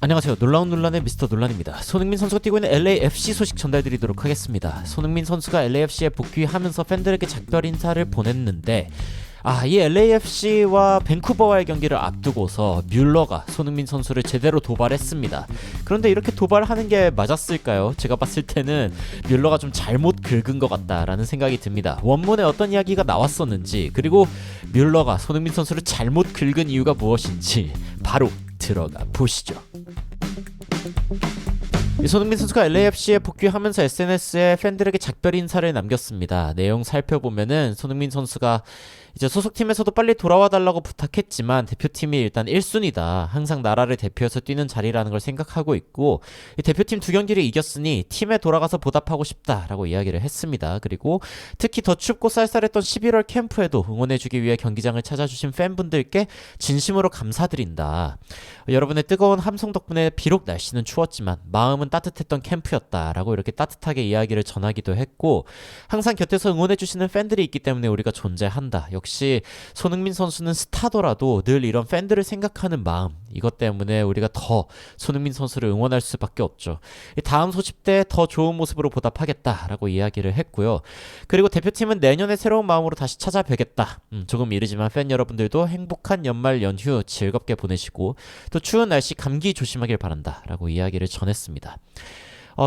안녕하세요. 놀라운 논란의 미스터 논란입니다. 손흥민 선수가 뛰고 있는 LAFC 소식 전달드리도록 하겠습니다. 손흥민 선수가 LAFC에 복귀하면서 팬들에게 작별 인사를 보냈는데 이 LAFC와 밴쿠버와의 경기를 앞두고서 뮬러가 손흥민 선수를 제대로 도발했습니다. 그런데 이렇게 도발하는 게 맞았을까요? 제가 봤을 때는 뮬러가 좀 잘못 긁은 것 같다라는 생각이 듭니다. 원문에 어떤 이야기가 나왔었는지, 그리고 뮬러가 손흥민 선수를 잘못 긁은 이유가 무엇인지 바로 들어가 보시죠. 손흥민 선수가 LAFC에 복귀하면서 SNS에 팬들에게 작별 인사를 남겼습니다. 내용 살펴보면은 손흥민 선수가 이제 소속팀에서도 빨리 돌아와 달라고 부탁했지만 대표팀이 일단 1순위다. 항상 나라를 대표해서 뛰는 자리라는 걸 생각하고 있고, 대표팀 2경기를 이겼으니 팀에 돌아가서 보답하고 싶다라고 이야기를 했습니다. 그리고 특히 더 춥고 쌀쌀했던 11월 캠프에도 응원해주기 위해 경기장을 찾아주신 팬분들께 진심으로 감사드린다. 여러분의 뜨거운 함성 덕분에 비록 날씨는 추웠지만 마음은 따뜻했던 캠프였다라고 이렇게 따뜻하게 이야기를 전하기도 했고, 항상 곁에서 응원해주시는 팬들이 있기 때문에 우리가 존재한다. 역시 손흥민 선수는 스타더라도 늘 이런 팬들을 생각하는 마음, 이것 때문에 우리가 더 손흥민 선수를 응원할 수밖에 없죠. 다음 소집 때 더 좋은 모습으로 보답하겠다라고 이야기를 했고요. 그리고 대표팀은 내년에 새로운 마음으로 다시 찾아뵈겠다. 조금 이르지만 팬 여러분들도 행복한 연말 연휴 즐겁게 보내시고 또 추운 날씨 감기 조심하길 바란다 라고 이야기를 전했습니다.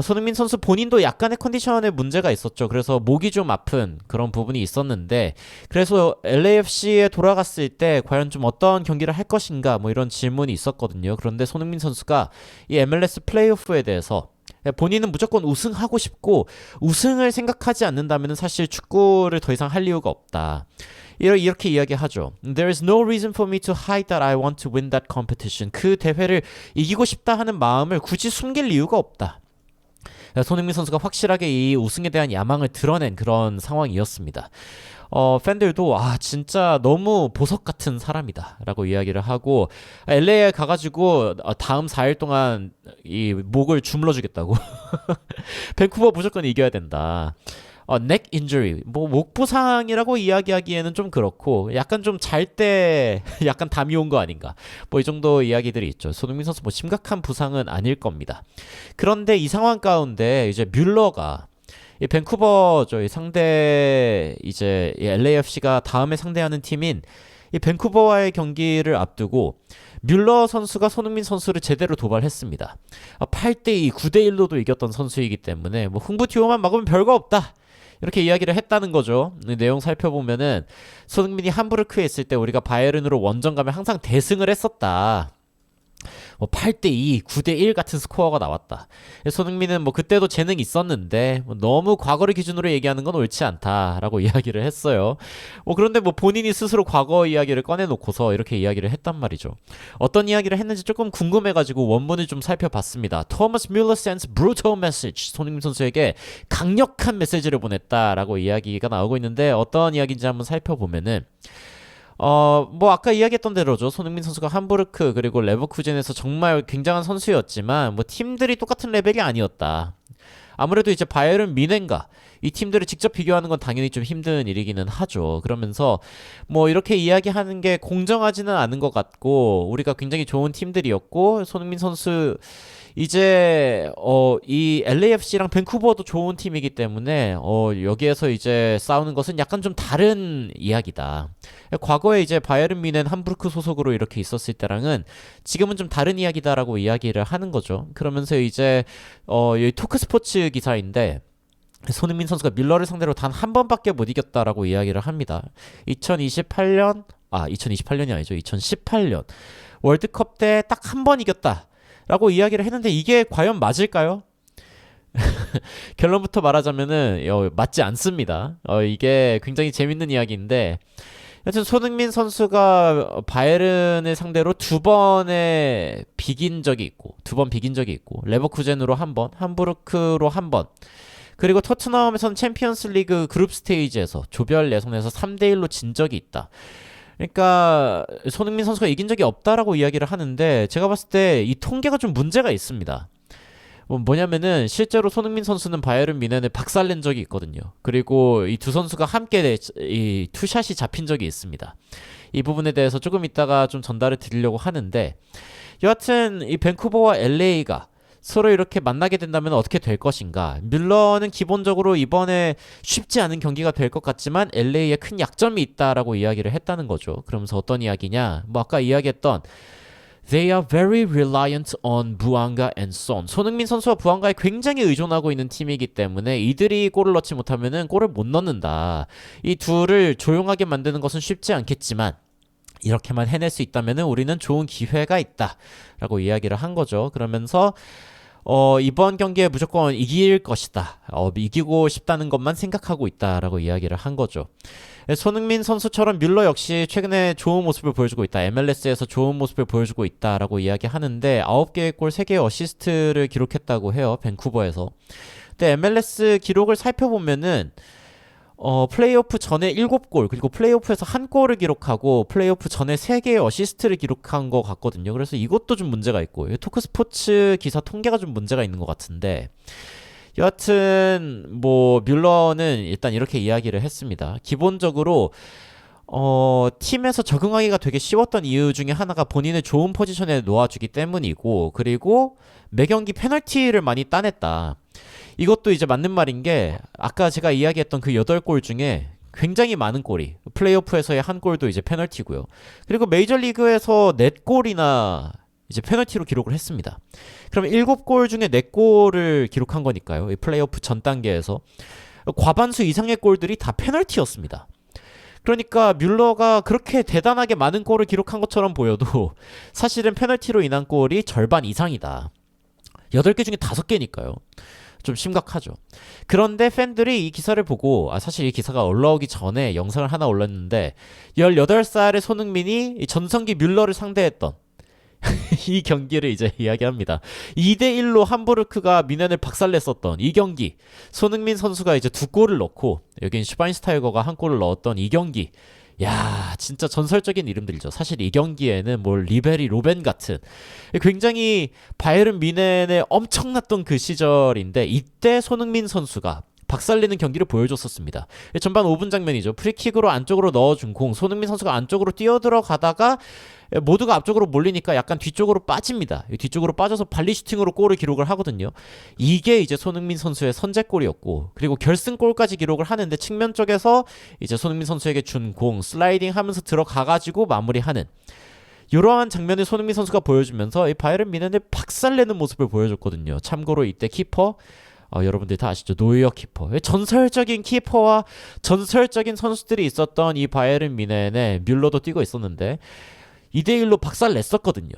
손흥민 선수 본인도 약간의 컨디션에 문제가 있었죠. 그래서 목이 좀 아픈 그런 부분이 있었는데, 그래서 LAFC에 돌아갔을 때 과연 좀 어떤 경기를 할 것인가 뭐 이런 질문이 있었거든요. 그런데 손흥민 선수가 이 MLS 플레이오프에 대해서 본인은 무조건 우승하고 싶고 우승을 생각하지 않는다면 사실 축구를 더 이상 할 이유가 없다. 이렇게 이야기하죠. There is no reason for me to hide that I want to win that competition. 그 대회를 이기고 싶다 하는 마음을 굳이 숨길 이유가 없다. 손흥민 선수가 확실하게 이 우승에 대한 야망을 드러낸 그런 상황이었습니다. 팬들도 진짜 너무 보석 같은 사람이다 라고 이야기를 하고, LA에 가가지고 다음 4일 동안 이 목을 주물러 주겠다고. 밴쿠버 무조건 이겨야 된다. neck injury, 목 부상이라고 이야기하기에는 좀 그렇고, 약간 좀 잘 때 약간 담이 온 거 아닌가, 이 정도 이야기들이 있죠. 손흥민 선수 심각한 부상은 아닐 겁니다. 그런데 이 상황 가운데 이제 뮬러가 이 밴쿠버 이 상대 이제 이 LAFC가 다음에 상대하는 팀인 이 밴쿠버와의 경기를 앞두고 뮬러 선수가 손흥민 선수를 제대로 도발했습니다. 8대2, 9대1로도 이겼던 선수이기 때문에 흥부티오만 막으면 별거 없다, 이렇게 이야기를 했다는 거죠. 내용 살펴보면은 손흥민이 함부르크에 있을 때 우리가 바이에른으로 원정 가면 항상 대승을 했었다. 8대2, 9대1 같은 스코어가 나왔다. 손흥민은 그때도 재능이 있었는데 너무 과거를 기준으로 얘기하는 건 옳지 않다라고 이야기를 했어요. 그런데 본인이 스스로 과거 이야기를 꺼내놓고서 이렇게 이야기를 했단 말이죠. 어떤 이야기를 했는지 조금 궁금해가지고 원문을 좀 살펴봤습니다. Thomas Muller sends brutal message. 손흥민 선수에게 강력한 메시지를 보냈다라고 이야기가 나오고 있는데, 어떤 이야기인지 한번 살펴보면은 아까 이야기했던 대로죠. 손흥민 선수가 함부르크 그리고 레버쿠젠에서 정말 굉장한 선수였지만 팀들이 똑같은 레벨이 아니었다. 아무래도 이제 바이에른 뮌헨과 이 팀들을 직접 비교하는 건 당연히 좀 힘든 일이기는 하죠. 그러면서 이렇게 이야기하는 게 공정하지는 않은 것 같고, 우리가 굉장히 좋은 팀들이었고, 손흥민 선수 이제 이 LAFC랑 밴쿠버도 좋은 팀이기 때문에 여기에서 이제 싸우는 것은 약간 좀 다른 이야기다. 과거에 이제 바이에른 뮌헨 함부르크 소속으로 이렇게 있었을 때랑은 지금은 좀 다른 이야기다라고 이야기를 하는 거죠. 그러면서 이제 이 토크스포츠 기사인데, 손흥민 선수가 밀러를 상대로 단 한 번밖에 못 이겼다라고 이야기를 합니다. 2028년이 아니죠. 2018년 월드컵 때 딱 한 번 이겼다 라고 이야기를 했는데, 이게 과연 맞을까요? 결론부터 말하자면은 맞지 않습니다. 이게 굉장히 재밌는 이야기인데, 여튼 손흥민 선수가 바이에른을 상대로 두 번 비긴 적이 있고, 레버쿠젠으로 한 번, 함부르크로 한 번, 그리고 토트넘에서는 챔피언스 리그 그룹 스테이지에서 조별 예선에서 3대1로 진 적이 있다. 그러니까 손흥민 선수가 이긴 적이 없다라고 이야기를 하는데, 제가 봤을 때 이 통계가 좀 문제가 있습니다. 뭐냐면은 실제로 손흥민 선수는 바이에른 뮌헨을 박살낸 적이 있거든요. 그리고 이 두 선수가 함께 이 투샷이 잡힌 적이 있습니다. 이 부분에 대해서 조금 이따가 좀 전달을 드리려고 하는데, 여하튼 이 밴쿠버와 LA가 서로 이렇게 만나게 된다면 어떻게 될 것인가. 뮬러는 기본적으로 이번에 쉽지 않은 경기가 될 것 같지만 LA에 큰 약점이 있다라고 이야기를 했다는 거죠. 그러면서 어떤 이야기냐, 뭐 아까 이야기했던 They are very reliant on 부앙가 and Son. 손흥민 선수와 부앙가에 굉장히 의존하고 있는 팀이기 때문에 이들이 골을 넣지 못하면은 골을 못 넣는다. 이 둘을 조용하게 만드는 것은 쉽지 않겠지만 이렇게만 해낼 수 있다면은 우리는 좋은 기회가 있다라고 이야기를 한 거죠. 그러면서 이번 경기에 무조건 이길 것이다. 이기고 싶다는 것만 생각하고 있다라고 이야기를 한 거죠. 손흥민 선수처럼 뮬러 역시 최근에 좋은 모습을 보여주고 있다. MLS에서 좋은 모습을 보여주고 있다라고 이야기하는데 9개의 골 3개의 어시스트를 기록했다고 해요. 밴쿠버에서. 근데 MLS 기록을 살펴보면은 플레이오프 전에 7골, 그리고 플레이오프에서 1골을 기록하고 플레이오프 전에 3개의 어시스트를 기록한 것 같거든요. 그래서 이것도 좀 문제가 있고, 토크스포츠 기사 통계가 좀 문제가 있는 것 같은데, 여하튼 뭐 뮬러는 일단 이렇게 이야기를 했습니다. 기본적으로 팀에서 적응하기가 되게 쉬웠던 이유 중에 하나가 본인을 좋은 포지션에 놓아주기 때문이고, 그리고 매 경기 페널티를 많이 따냈다. 이것도 이제 맞는 말인 게 아까 제가 이야기했던 그 8골 중에 굉장히 많은 골이 플레이오프에서의 한 골도 이제 페널티고요. 그리고 메이저리그에서 4골이나 이제 페널티로 기록을 했습니다. 그럼 7골 중에 4골을 기록한 거니까요. 이 플레이오프 전 단계에서 과반수 이상의 골들이 다 페널티였습니다. 그러니까 뮬러가 그렇게 대단하게 많은 골을 기록한 것처럼 보여도 사실은 페널티로 인한 골이 절반 이상이다. 8개 중에 5개니까요. 좀 심각하죠. 그런데 팬들이 이 기사를 보고 사실 이 기사가 올라오기 전에 영상을 하나 올렸는데 18살의 손흥민이 전성기 뮬러를 상대했던 이 경기를 이제 이야기합니다. 2대1로 함부르크가 미넨을 박살냈었던 이 경기, 손흥민 선수가 이제 2골을 넣고 여긴 슈바인스타이거가 1골을 넣었던 이 경기, 야 진짜 전설적인 이름들이죠. 사실 이 경기에는 뭐 리베리 로벤 같은 굉장히 바이에른 뮌헨에 엄청났던 그 시절인데 이때 손흥민 선수가 박살내는 경기를 보여줬었습니다. 전반 5분 장면이죠. 프리킥으로 안쪽으로 넣어준 공, 손흥민 선수가 안쪽으로 뛰어들어가다가 모두가 앞쪽으로 몰리니까 약간 뒤쪽으로 빠집니다. 뒤쪽으로 빠져서 발리 슈팅으로 골을 기록을 하거든요. 이게 이제 손흥민 선수의 선제골이었고, 그리고 결승골까지 기록을 하는데 측면 쪽에서 이제 손흥민 선수에게 준 공 슬라이딩 하면서 들어가가지고 마무리하는 이러한 장면을 손흥민 선수가 보여주면서 이 바이에른 뮌헨을 박살내는 모습을 보여줬거든요. 참고로 이때 키퍼 여러분들 다 아시죠? 노이어 키퍼. 전설적인 키퍼와 전설적인 선수들이 있었던 이 바이에른 뮌헨에 뮬러도 뛰고 있었는데 2대1로 박살 냈었거든요.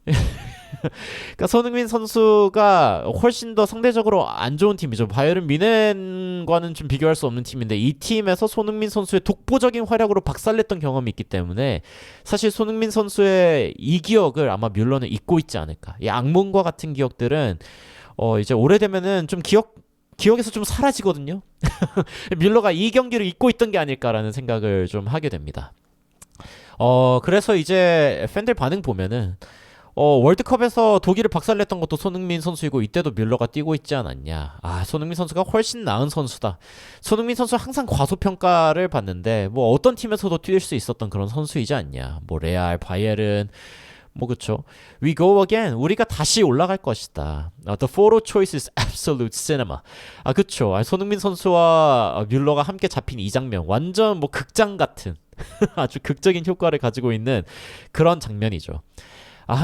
그러니까 손흥민 선수가 훨씬 더 상대적으로 안 좋은 팀이죠. 바이에른 뮌헨과는 좀 비교할 수 없는 팀인데 이 팀에서 손흥민 선수의 독보적인 활약으로 박살냈던 경험이 있기 때문에 사실 손흥민 선수의 이 기억을 아마 뮬러는 잊고 있지 않을까. 이 악몽과 같은 기억들은 이제 오래되면은 좀 기억에서 좀 사라지거든요. 뮬러가 이 경기를 잊고 있던 게 아닐까라는 생각을 좀 하게 됩니다. 그래서 이제 팬들 반응 보면은 월드컵에서 독일을 박살냈던 것도 손흥민 선수이고 이때도 뮬러가 뛰고 있지 않았냐. 손흥민 선수가 훨씬 나은 선수다. 손흥민 선수 항상 과소평가를 받는데 뭐 어떤 팀에서도 뛸 수 있었던 그런 선수이지 않냐. 뭐 레알, 바이에른 뭐 그쵸. We go again. 우리가 다시 올라갈 것이다. The photo choice is absolute cinema. 그쵸. 손흥민 선수와 뮬러가 함께 잡힌 이 장면 완전 뭐 극장 같은 아주 극적인 효과를 가지고 있는 그런 장면이죠.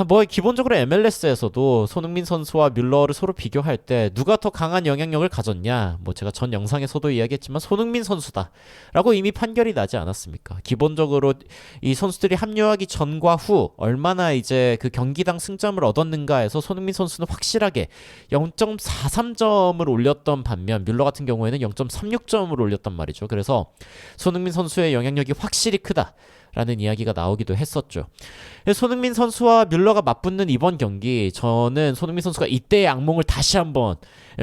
뭐 기본적으로 MLS에서도 손흥민 선수와 뮬러를 서로 비교할 때 누가 더 강한 영향력을 가졌냐, 뭐 제가 전 영상에서도 이야기했지만 손흥민 선수다 라고 이미 판결이 나지 않았습니까? 기본적으로 이 선수들이 합류하기 전과 후 얼마나 이제 그 경기당 승점을 얻었는가에서 손흥민 선수는 확실하게 0.43점을 올렸던 반면 뮬러 같은 경우에는 0.36점을 올렸단 말이죠. 그래서 손흥민 선수의 영향력이 확실히 크다 라는 이야기가 나오기도 했었죠. 손흥민 선수와 뮬러가 맞붙는 이번 경기, 저는 손흥민 선수가 이때의 악몽을 다시 한번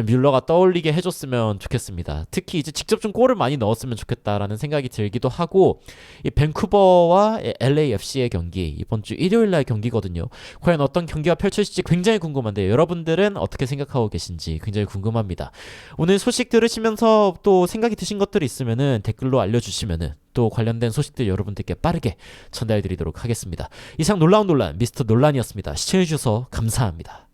뮬러가 떠올리게 해줬으면 좋겠습니다. 특히 이제 직접 좀 골을 많이 넣었으면 좋겠다라는 생각이 들기도 하고, 이 밴쿠버와 LAFC의 경기, 이번 주 일요일날 경기거든요. 과연 어떤 경기가 펼쳐질지 굉장히 궁금한데 여러분들은 어떻게 생각하고 계신지 굉장히 궁금합니다. 오늘 소식 들으시면서 또 생각이 드신 것들이 있으면은 댓글로 알려주시면은 또 관련된 소식들 여러분들께 빠르게 전달드리도록 하겠습니다. 이상 놀라운 논란 미스터 논란이었습니다. 시청해주셔서 감사합니다.